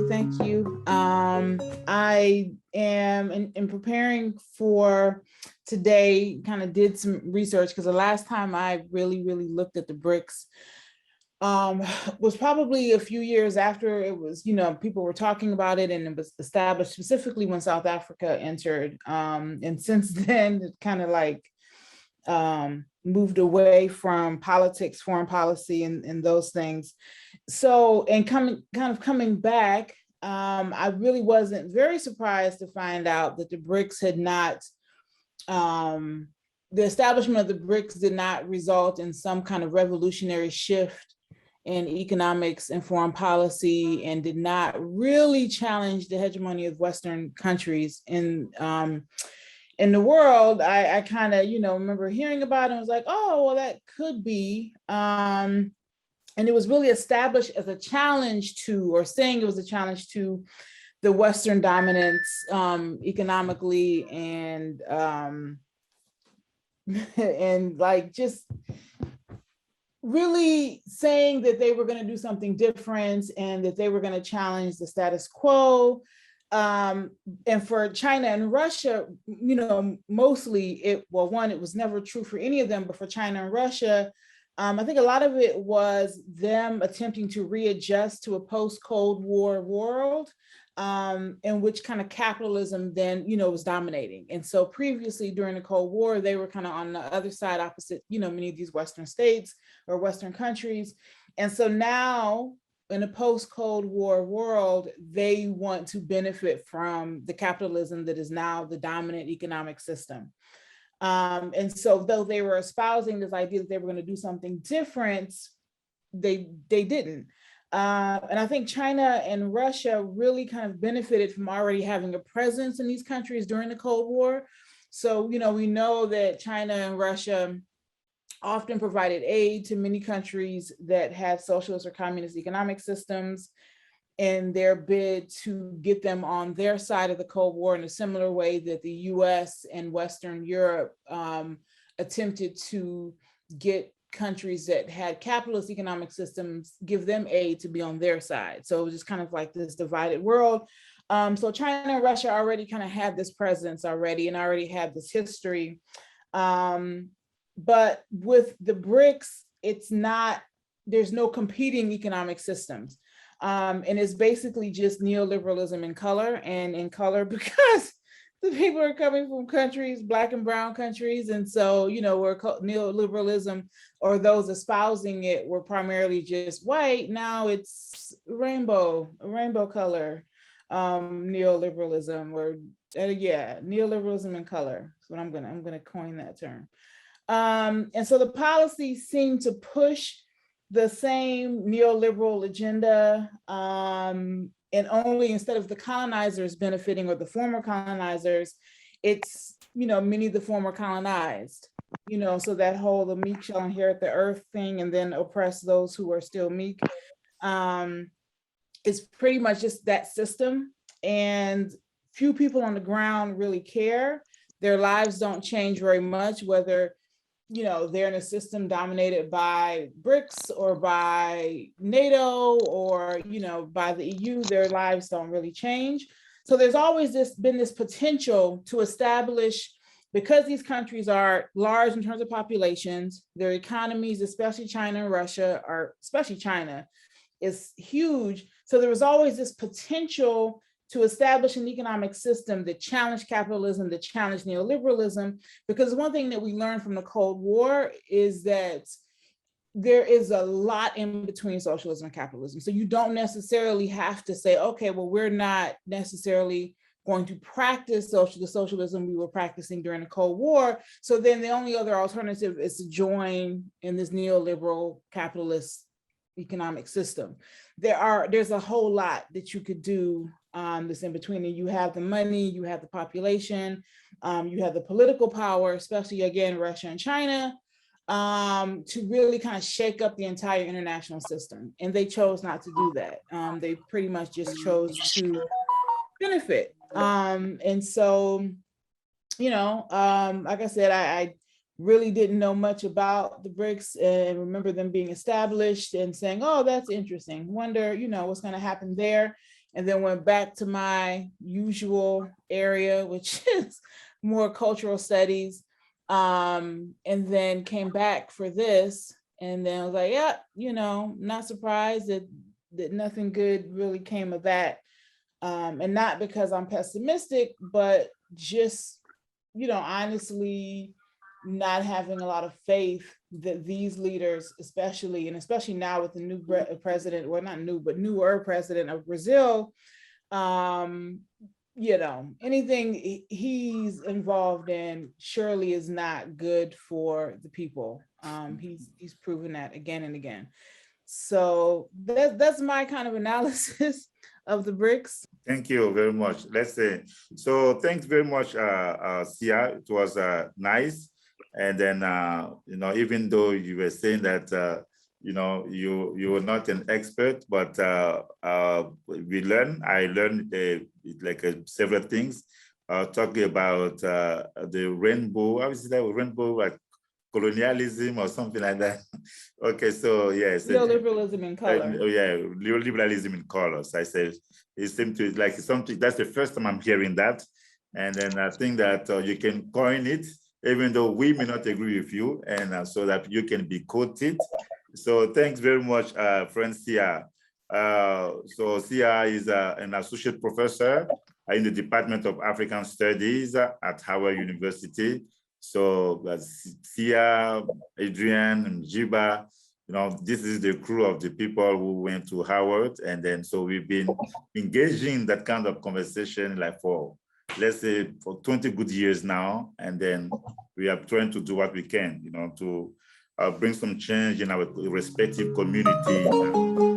Thank you. I am in preparing for today, kind of did some research because the last time I really looked at the BRICS was probably a few years after it was, people were talking about it and it was established specifically when South Africa entered. And since then, it kind of like moved away from politics, foreign policy, and those things. So, and coming back, I really wasn't very surprised to find out that the BRICS had not, the establishment of the BRICS did not result in some kind of revolutionary shift in economics and foreign policy, and did not really challenge the hegemony of Western countries in the world. I kind of, remember hearing about it and was like, oh, well, that could be. And it was really established as a challenge to, or saying it was a challenge to the Western dominance economically and and like just really saying that they were going to do something different and that they were going to challenge the status quo. And for China and Russia, mostly it was never true for any of them, but for China and Russia, I think a lot of it was them attempting to readjust to a post-Cold War world, in which kind of capitalism then, was dominating. And so previously during the Cold War, they were kind of on the other side, opposite, many of these Western states or Western countries. And so now, in a post-Cold War world, they want to benefit from the capitalism that is now the dominant economic system. And so though they were espousing this idea that they were going to do something different, they didn't. And I think China and Russia really kind of benefited from already having a presence in these countries during the Cold War. So, we know that China and Russia often provided aid to many countries that had socialist or communist economic systems in their bid to get them on their side of the Cold War, in a similar way that the US and Western Europe attempted to get countries that had capitalist economic systems, give them aid to be on their side. So it was just kind of like this divided world. So China and Russia already kind of had this presence already and already had this history. But with the BRICS, there's no competing economic systems. And it's basically just neoliberalism in color, and in color because the people are coming from countries, Black and brown countries. And so, where neoliberalism or those espousing it were primarily just white, now it's rainbow color, neoliberalism, or neoliberalism in color. So I'm gonna coin that term. And so the policies seem to push the same neoliberal agenda, and only, instead of the colonizers benefiting or the former colonizers, it's, many of the former colonized, so that whole the meek shall inherit the earth thing and then oppress those who are still meek, is pretty much just that system. And few people on the ground really care. Their lives don't change very much, whether they're in a system dominated by BRICS or by NATO or, by the EU, their lives don't really change. So there's always been this potential to establish, because these countries are large in terms of populations, their economies, especially China and Russia, or especially China, is huge. So there was always this potential to establish an economic system that challenged capitalism, that challenged neoliberalism. Because one thing that we learned from the Cold War is that there is a lot in between socialism and capitalism. So you don't necessarily have to say, okay, well, we're not necessarily going to practice the socialism we were practicing during the Cold War. So then the only other alternative is to join in this neoliberal capitalist economic system. There's a whole lot that you could do that's in between. And you have the money, you have the population, you have the political power, especially again, Russia and China, to really kind of shake up the entire international system. And they chose not to do that. They pretty much just chose to benefit. And so, like I said, I really didn't know much about the BRICS and remember them being established and saying, oh, that's interesting. Wonder, what's going to happen there. And then went back to my usual area, which is more cultural studies. And then came back for this. And then I was like, yeah, not surprised that nothing good really came of that. And not because I'm pessimistic, but just, honestly, not having a lot of faith that these leaders, especially now with the new president, well, not new, but newer president of Brazil, anything he's involved in surely is not good for the people. He's proven that again and again. So that's my kind of analysis of the BRICS. Thank you very much. Let's say, so thanks very much, Sia. It was nice. And then, even though you were saying that, you were not an expert, but I learned several things, talking about the rainbow, how is that, rainbow, like colonialism or something like that. Okay, so yes. Neoliberalism in color. Neoliberalism in colors. I said, it seems to like something, that's the first time I'm hearing that. And then I think that you can coin it, even though we may not agree with you, and so that you can be quoted. So thanks very much, friend Sia. So Sia is an associate professor in the Department of African Studies at Howard University. So Sia, Adrian, and Jiba, this is the crew of the people who went to Howard. And then, so we've been engaging in that kind of conversation like for, let's say, for 20 good years now. And then we are trying to do what we can, to bring some change in our respective communities.